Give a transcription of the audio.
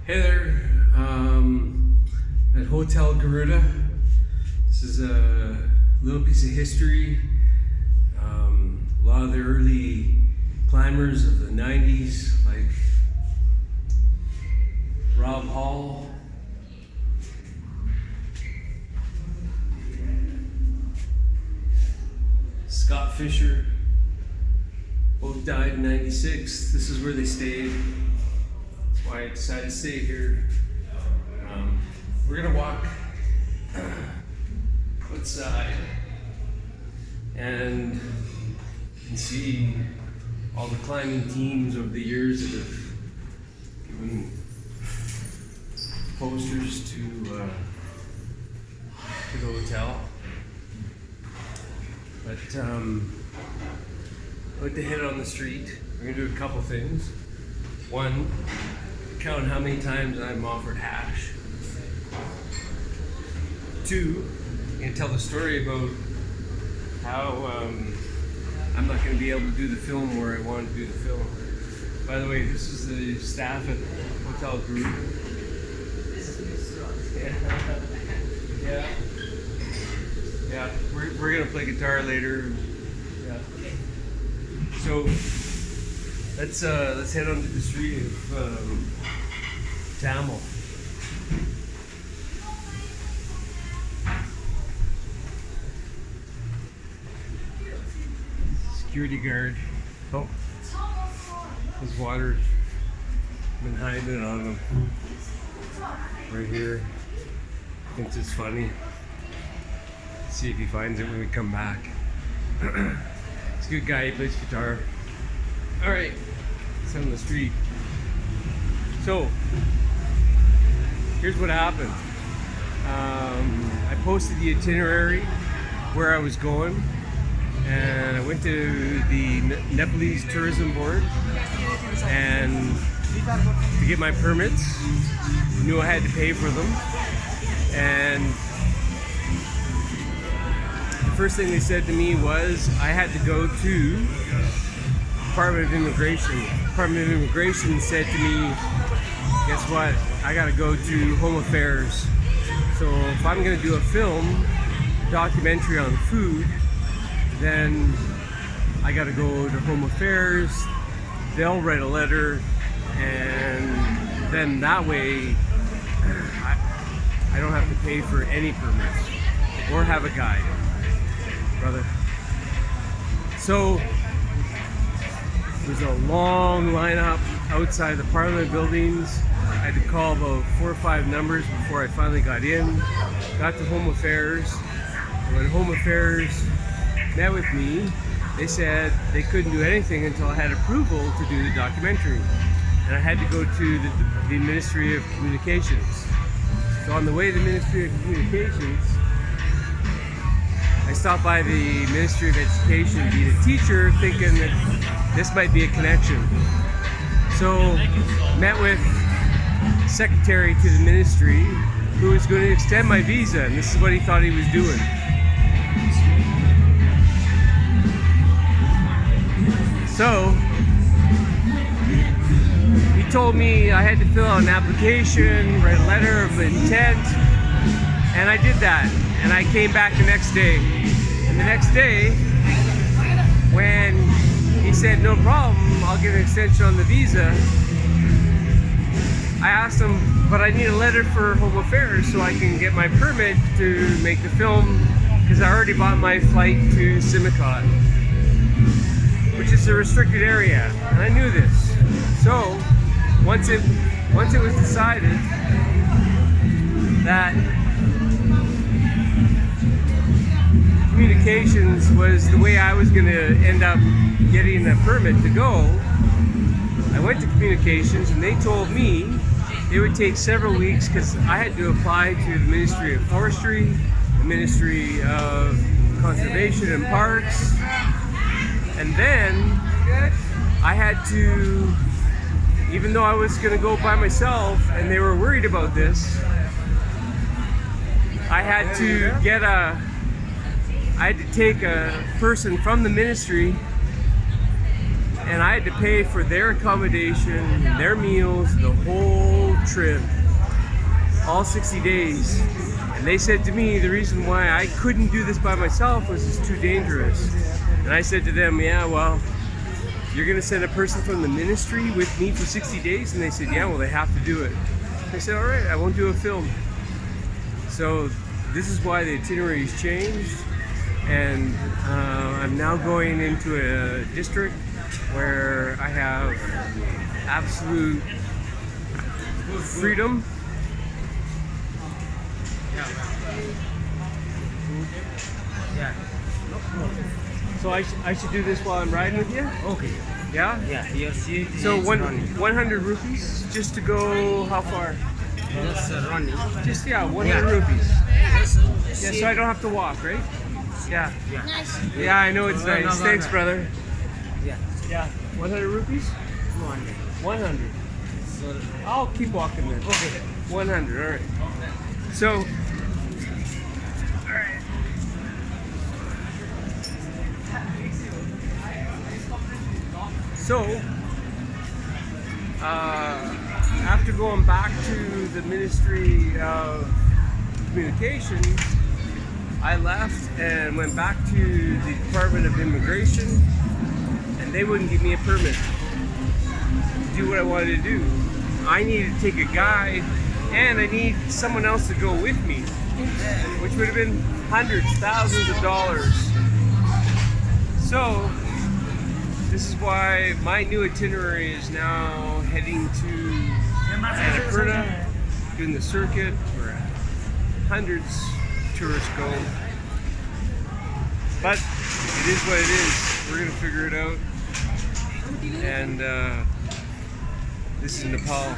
Hey there, at Hotel Garuda. This is a little piece of history. A lot of the early climbers of the 90s, like Rob Hall, Scott Fisher, both died in 96. This is where they stayed. That's why I decided to stay here. We're gonna walk outside and you can see all the climbing teams over the years that have given posters to the hotel. But I'd like to hit on the street. We're gonna do a couple things. One, count how many times I'm offered hash. Two, I'm gonna tell the story about how I'm not gonna be able to do the film where I wanted to do the film. By the way, this is the staff at Hotel Group. Yeah, we're gonna play guitar later. Yeah. So let's head onto the street of Tamil. Security guard. Oh, his water's been hiding it on him right here. Thinks it's funny. See if he finds it when we come back. He's a good guy, he plays guitar. Alright, it's on the street. So, here's what happened. I posted the itinerary where I was going, and I went to the Nepalese Tourism Board and to get my permits. I knew I had to pay for them, and the first thing they said to me was I had to go to Department of Immigration. Department of Immigration said to me, guess what? I gotta go to Home Affairs. So if I'm gonna do a film, documentary on food, then I gotta go to Home Affairs. They'll write a letter, and then that way I don't have to pay for any permits or have a guide, brother. So there's a long lineup outside the Parliament buildings. I had to call about 4 or 5 numbers before I finally got in. Got to Home Affairs. When Home Affairs met with me, they said they couldn't do anything until I had approval to do the documentary. And I had to go to the Ministry of Communications. So on the way to the Ministry of Communications, I stopped by the Ministry of Education to be the teacher, thinking that this might be a connection. So met with secretary to the ministry who was going to extend my visa, and this is what he thought he was doing. So he told me I had to fill out an application, write a letter of intent, and I did that. And I came back the next day. And the next day, when he said no problem, I'll get an extension on the visa, I asked him, but I need a letter for Home Affairs so I can get my permit to make the film, because I already bought my flight to Simicot, which is a restricted area, and I knew this. So once it was decided that communications was the way I was going to end up getting a permit to go, I went to communications, and they told me it would take several weeks because I had to apply to the Ministry of Forestry, the Ministry of Conservation and Parks, and then I had to, even though I was going to go by myself and they were worried about this, I had to take a person from the ministry and I had to pay for their accommodation, their meals, the whole trip, all 60 days. And they said to me the reason why I couldn't do this by myself was it's too dangerous. And I said to them, yeah, well, you're gonna send a person from the ministry with me for 60 days? And they said, yeah, well, they have to do it. I said, all right, I won't do a film. So this is why the itinerary's changed. And I'm now going into a district where I have absolute freedom. Yeah. So I should do this while I'm riding with you? Okay. Yeah? Yeah, your seat So is running. 100 rupees just to go how far? Just running. Just, yeah, 100 rupees. Yeah, so I don't have to walk, right? Yeah. Yeah. Yeah, I know it's nice. Thanks, brother. Yeah. Yeah. 100 rupees? 100. 100. So, I'll keep walking then. okay. 100, all right. So, after going back to the Ministry of Communications, I left and went back to the Department of Immigration, and they wouldn't give me a permit to do what I wanted to do. I needed to take a guide, and I need someone else to go with me, which would have been hundreds, thousands of dollars. So, this is why my new itinerary is now heading to Annapurna, doing the circuit where hundreds of tourists go. But it is what it is. We're going to figure it out. And this is Nepal.